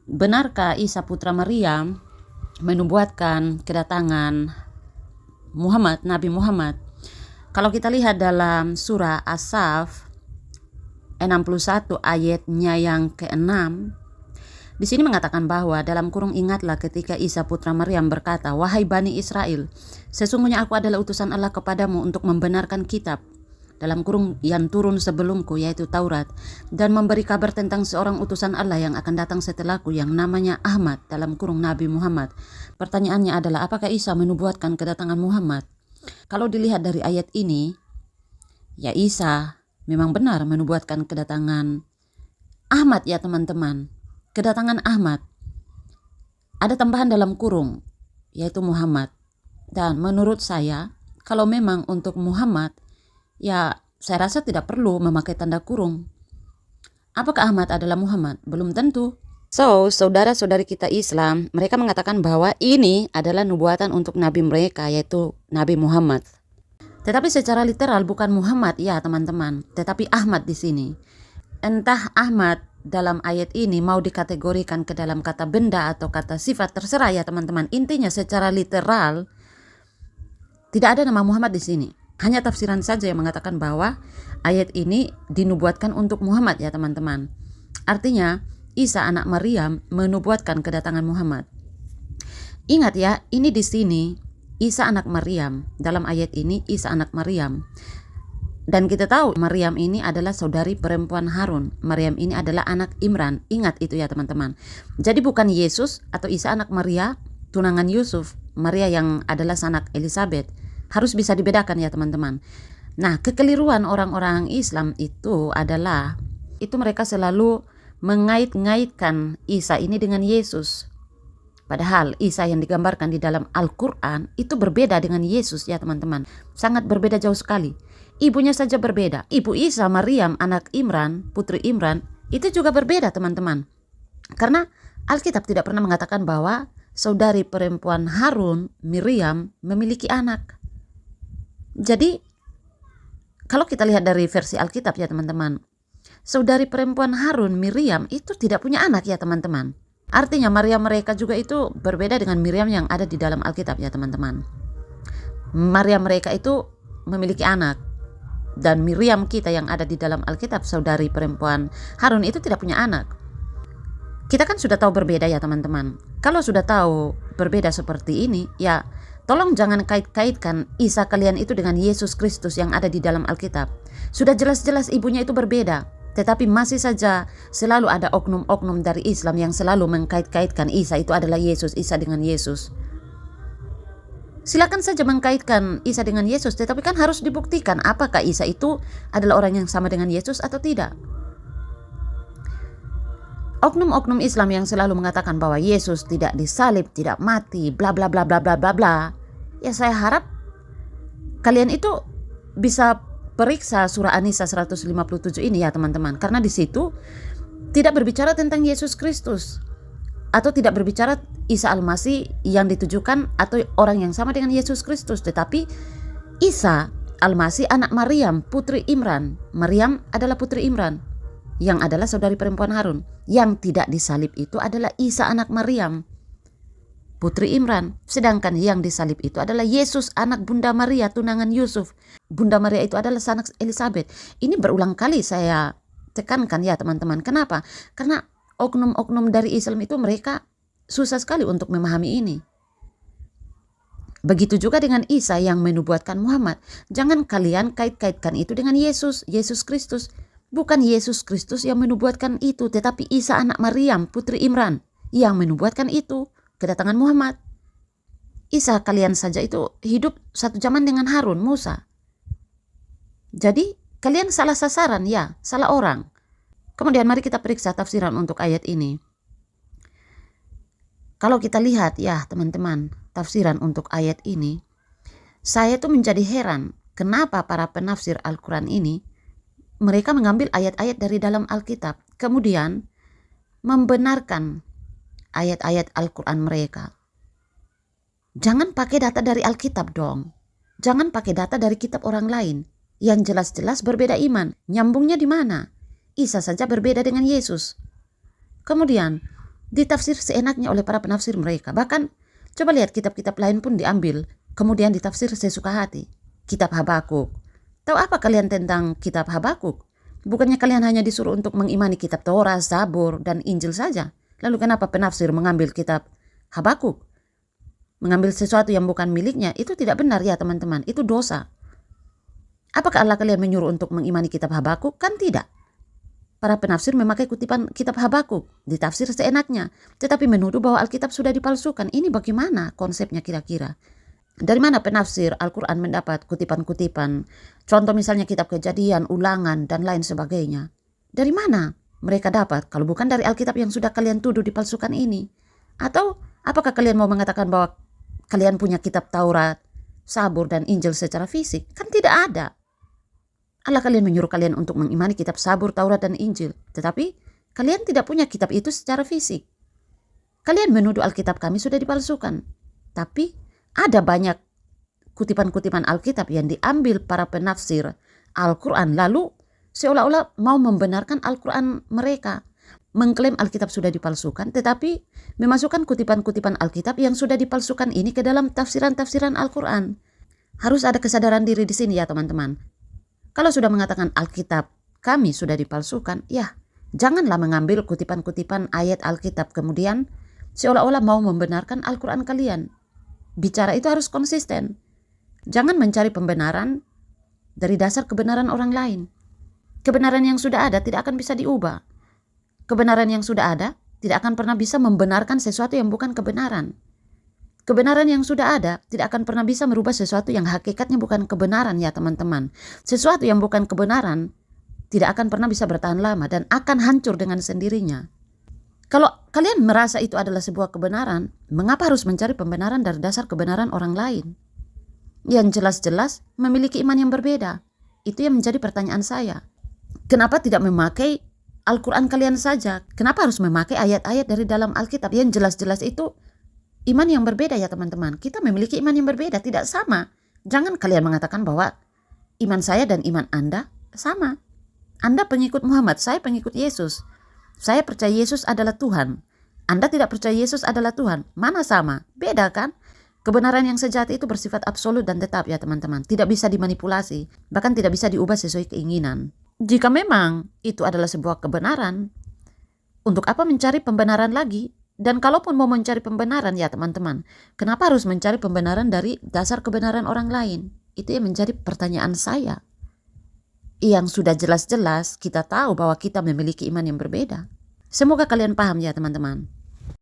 Benarkah Isa putra Maria menubuatkan kedatangan Muhammad, Nabi Muhammad? Kalau kita lihat dalam surah As-Saff 61 ayatnya yang ke-6, di sini mengatakan bahwa dalam kurung ingatlah ketika Isa putra Maryam berkata, "Wahai Bani Israel, sesungguhnya aku adalah utusan Allah kepadamu untuk membenarkan kitab dalam kurung yang turun sebelumku, yaitu Taurat, dan memberi kabar tentang seorang utusan Allah yang akan datang setelahku yang namanya Ahmad," dalam kurung Nabi Muhammad. Pertanyaannya adalah, apakah Isa menubuatkan kedatangan Muhammad? Kalau dilihat dari ayat ini, ya Isa memang benar menubuatkan kedatangan Ahmad ya teman-teman. Kedatangan Ahmad. Ada tambahan dalam kurung, yaitu Muhammad. Dan menurut saya, kalau memang untuk Muhammad, ya saya rasa tidak perlu memakai tanda kurung. Apakah Ahmad adalah Muhammad? Belum tentu. So, saudara-saudari kita Islam, mereka mengatakan bahwa ini adalah nubuatan untuk nabi mereka, yaitu Nabi Muhammad. Tetapi secara literal bukan Muhammad ya teman-teman, tetapi Ahmad di sini. Entah Ahmad dalam ayat ini mau dikategorikan ke dalam kata benda atau kata sifat, terserah ya teman-teman. Intinya secara literal tidak ada nama Muhammad di sini. Hanya tafsiran saja yang mengatakan bahwa ayat ini dinubuatkan untuk Muhammad ya teman-teman. Artinya Isa anak Maryam menubuatkan kedatangan Muhammad. Ingat ya, ini di sini Isa anak Maryam. Dalam ayat ini Isa anak Maryam. Dan kita tahu Maryam ini adalah saudari perempuan Harun. Maryam ini adalah anak Imran. Ingat itu ya teman-teman. Jadi bukan Yesus atau Isa anak Maria, tunangan Yusuf. Maria yang adalah sanak Elizabeth. Harus bisa dibedakan ya teman-teman. Nah, kekeliruan orang-orang Islam itu adalah, itu mereka selalu mengait-ngaitkan Isa ini dengan Yesus. Padahal Isa yang digambarkan di dalam Al-Quran itu berbeda dengan Yesus ya teman-teman. Sangat berbeda jauh sekali. Ibunya saja berbeda. Ibu Isa, Maryam, anak Imran, putri Imran, itu juga berbeda teman-teman. Karena Alkitab tidak pernah mengatakan bahwa saudari perempuan Harun, Miriam, memiliki anak. Jadi, kalau kita lihat dari versi Alkitab ya teman-teman, saudari perempuan Harun, Miriam, itu tidak punya anak ya teman-teman. Artinya Maryam mereka juga itu berbeda dengan Miriam yang ada di dalam Alkitab ya teman-teman. Maryam mereka itu memiliki anak. Dan Miriam kita yang ada di dalam Alkitab, saudari perempuan Harun, itu tidak punya anak. Kita kan sudah tahu berbeda ya teman-teman. Kalau sudah tahu berbeda seperti ini, ya tolong jangan kait-kaitkan Isa kalian itu dengan Yesus Kristus yang ada di dalam Alkitab. Sudah jelas-jelas ibunya itu berbeda. Tetapi masih saja selalu ada oknum-oknum dari Islam yang selalu mengkait-kaitkan Isa itu adalah Yesus, Isa dengan Yesus. Silakan saja mengkaitkan Isa dengan Yesus, tetapi kan harus dibuktikan apakah Isa itu adalah orang yang sama dengan Yesus atau tidak. Oknum-oknum Islam yang selalu mengatakan bahwa Yesus tidak disalib, tidak mati, bla bla bla bla bla bla bla. Ya saya harap kalian itu bisa periksa surah An-Nisa 157 ini ya teman-teman, karena di situ tidak berbicara tentang Yesus Kristus atau tidak berbicara Isa Al-Masih yang ditujukan atau orang yang sama dengan Yesus Kristus, tetapi Isa Al-Masih anak Maryam, putri Imran. Maryam adalah putri Imran yang adalah saudari perempuan Harun. Yang tidak disalib itu adalah Isa anak Maryam, putri Imran. Sedangkan yang disalib itu adalah Yesus anak Bunda Maria, tunangan Yusuf. Bunda Maria itu adalah sanak Elizabeth. Ini berulang kali saya tekankan ya teman-teman. Kenapa? Karena oknum-oknum dari Islam itu mereka susah sekali untuk memahami ini. Begitu juga dengan Isa yang menubuatkan Muhammad. Jangan kalian kait-kaitkan itu dengan Yesus, Yesus Kristus. Bukan Yesus Kristus yang menubuatkan itu, tetapi Isa anak Maryam, putri Imran, yang menubuatkan itu, kedatangan Muhammad. Isa kalian saja itu hidup satu zaman dengan Harun, Musa. Jadi kalian salah sasaran ya, salah orang. Kemudian mari kita periksa tafsiran untuk ayat ini. Kalau kita lihat ya teman-teman, tafsiran untuk ayat ini, saya tuh menjadi heran kenapa para penafsir Al-Quran ini mereka mengambil ayat-ayat dari dalam Alkitab, kemudian membenarkan ayat-ayat Al-Quran mereka. Jangan pakai data dari Alkitab dong. Jangan pakai data dari kitab orang lain yang jelas-jelas berbeda iman. Nyambungnya di mana? Isa saja berbeda dengan Yesus. Kemudian ditafsir seenaknya oleh para penafsir mereka. Bahkan coba lihat kitab-kitab lain pun diambil, kemudian ditafsir sesuka hati. Kitab Habakuk. Tahu apa kalian tentang kitab Habakuk? Bukannya kalian hanya disuruh untuk mengimani kitab Torah, Zabur, dan Injil saja? Lalu kenapa penafsir mengambil kitab Habakuk? Mengambil sesuatu yang bukan miliknya, itu tidak benar ya teman-teman, itu dosa. Apakah Allah kalian menyuruh untuk mengimani kitab Habakuk? Kan tidak. Para penafsir memakai kutipan kitab Habakuk, ditafsir seenaknya, tetapi menuduh bahwa Alkitab sudah dipalsukan. Ini bagaimana konsepnya kira-kira? Dari mana penafsir Al-Quran mendapat kutipan-kutipan? Contoh misalnya kitab Kejadian, Ulangan, dan lain sebagainya. Dari mana mereka dapat kalau bukan dari Alkitab yang sudah kalian tuduh dipalsukan ini? Atau apakah kalian mau mengatakan bahwa kalian punya kitab Taurat, Zabur, dan Injil secara fisik? Kan tidak ada. Allah kalian menyuruh kalian untuk mengimani kitab Zabur, Taurat, dan Injil. Tetapi kalian tidak punya kitab itu secara fisik. Kalian menuduh Alkitab kami sudah dipalsukan. Tapi ada banyak kutipan-kutipan Alkitab yang diambil para penafsir Al-Quran. Lalu seolah-olah mau membenarkan Al-Quran mereka. Mengklaim Alkitab sudah dipalsukan, tetapi memasukkan kutipan-kutipan Alkitab yang sudah dipalsukan ini ke dalam tafsiran-tafsiran Al-Quran. Harus ada kesadaran diri di sini ya teman-teman. Kalau sudah mengatakan Alkitab kami sudah dipalsukan, ya janganlah mengambil kutipan-kutipan ayat Alkitab kemudian seolah-olah mau membenarkan Al-Quran kalian. Bicara itu harus konsisten. Jangan mencari pembenaran dari dasar kebenaran orang lain. Kebenaran yang sudah ada tidak akan bisa diubah. Kebenaran yang sudah ada tidak akan pernah bisa membenarkan sesuatu yang bukan kebenaran. Kebenaran yang sudah ada tidak akan pernah bisa merubah sesuatu yang hakikatnya bukan kebenaran ya teman-teman. Sesuatu yang bukan kebenaran tidak akan pernah bisa bertahan lama dan akan hancur dengan sendirinya. Kalau kalian merasa itu adalah sebuah kebenaran, mengapa harus mencari pembenaran dari dasar kebenaran orang lain? Yang jelas-jelas memiliki iman yang berbeda. Itu yang menjadi pertanyaan saya. Kenapa tidak memakai Al-Quran kalian saja? Kenapa harus memakai ayat-ayat dari dalam Alkitab yang jelas-jelas itu iman yang berbeda ya teman-teman. Kita memiliki iman yang berbeda, tidak sama. Jangan kalian mengatakan bahwa iman saya dan iman Anda sama. Anda pengikut Muhammad, saya pengikut Yesus. Saya percaya Yesus adalah Tuhan. Anda tidak percaya Yesus adalah Tuhan. Mana sama? Beda kan? Kebenaran yang sejati itu bersifat absolut dan tetap ya teman-teman. Tidak bisa dimanipulasi, bahkan tidak bisa diubah sesuai keinginan. Jika memang itu adalah sebuah kebenaran, untuk apa mencari pembenaran lagi? Dan kalaupun mau mencari pembenaran ya teman-teman, kenapa harus mencari pembenaran dari dasar kebenaran orang lain? Itu yang menjadi pertanyaan saya. Yang sudah jelas-jelas kita tahu bahwa kita memiliki iman yang berbeda. Semoga kalian paham ya teman-teman.